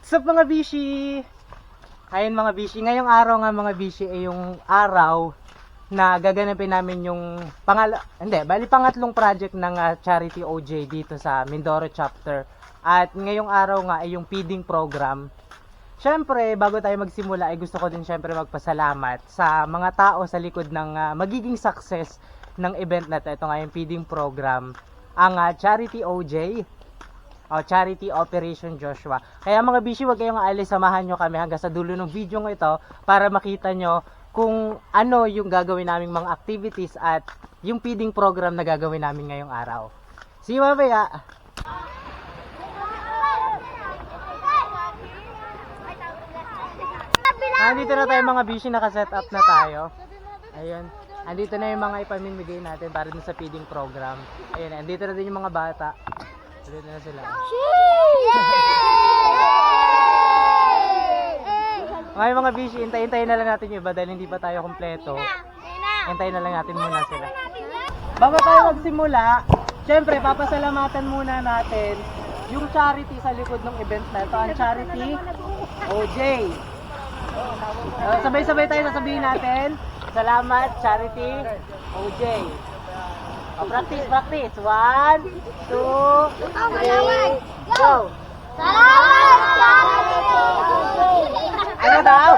What's up mga bishi? Ayun mga bishi, ngayong araw nga mga bishi ay yung araw na gaganapin namin yung pangatlong project ng Charity OJ dito sa Mindoro chapter. At ngayong araw nga ay yung feeding program. Syempre, bago tayo magsimula ay gusto ko din syempre magpasalamat sa mga tao sa likod ng magiging success ng event na ito. Ito nga yung feeding program, ang Charity OJ. Charity Operation Joshua. Kaya mga bishi, wag kayong aalis, samahan nyo kami hanggang sa dulo ng video ng ito para makita nyo kung ano yung gagawin naming mga activities at yung feeding program na gagawin namin ngayong araw. See you mamaya! Andito na tayo mga bishi, naka-set up na tayo. Ayun. Andito na yung mga ipamimigay natin para dun sa feeding program. Ayun, andito na din yung mga bata. Dito na sila. Ngayon mga bishi, hintayin na lang natin yung iba dahil hindi pa tayo kompleto. Hintayin na lang natin muna sila. Bago tayo magsimula, syempre papasalamatan muna natin yung charity sa likod ng event na ito. Ang Charity OJ. Sabay-sabay tayo sasabihin natin. Salamat Charity OJ. Practice. 1, 2, 3, go! Salamat, Charity Ano daw?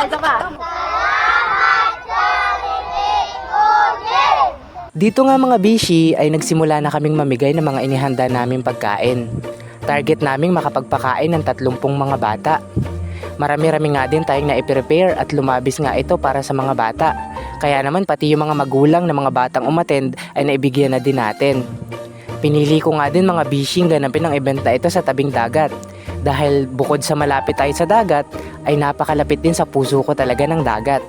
Isa pa. Salamat, Charity OJ! Dito nga mga bishi ay nagsimula na kaming mamigay ng mga inihanda naming pagkain. Target naming makapagpakain ng 30 mga bata. Marami-rami nga din tayong na-prepare at lumabis nga ito para sa mga bata. Kaya naman pati yung mga magulang ng mga batang umattend ay naibigyan na din natin. Pinili ko nga din mga bishing ganapin ang event na ito sa tabing dagat. Dahil bukod sa malapit tayo sa dagat, ay napakalapit din sa puso ko talaga ng dagat.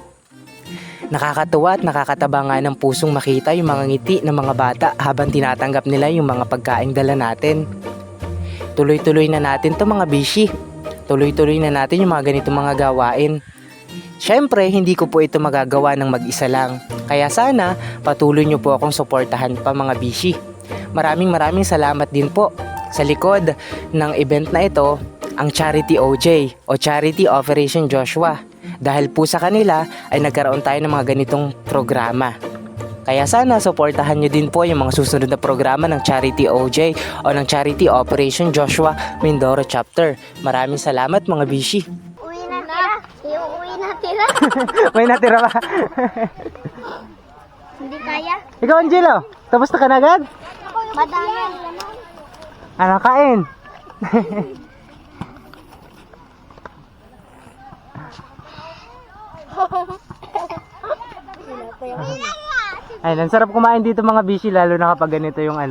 Nakakatuwa at nakakataba nga ng pusong makita yung mga ngiti ng mga bata habang tinatanggap nila yung mga pagkaing dala natin. Tuloy-tuloy na natin to mga bishi. Tuloy-tuloy na natin yung mga ganitong mga gawain. Siyempre, hindi ko po ito magagawa ng mag-isa lang. Kaya sana, patuloy nyo po akong suportahan pa mga bishi. Maraming salamat din po sa likod ng event na ito, ang Charity OJ o Charity Operation Joshua. Dahil po sa kanila ay nagkaroon tayo ng mga ganitong programa. Kaya sana suportahan nyo din po yung mga susunod na programa ng Charity OJ o ng Charity Operation Joshua Mindoro Chapter. Maraming salamat mga bishi. Uwi na tira. Uwi na tira. May natira pa. Hindi kaya. Ikaw Angelo, tapos na ka na agad? Madami. Ano kain? Ayun, ang sarap kumain dito mga bishi, lalo na kapag ganito yung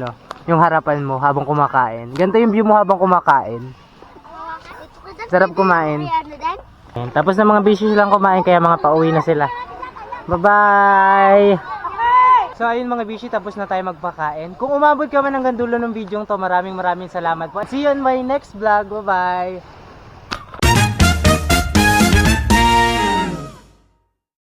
yung harapan mo habang kumakain. Ganito yung view mo habang kumakain. Sarap kumain. Ayun, tapos na mga bishi silang kumain kaya mga pauwi na sila. Bye-bye! So ayun mga bishi, tapos na tayo magpakain. Kung umabot ka man hanggang dulo ng video to, maraming salamat po. See you on my next vlog. Bye-bye!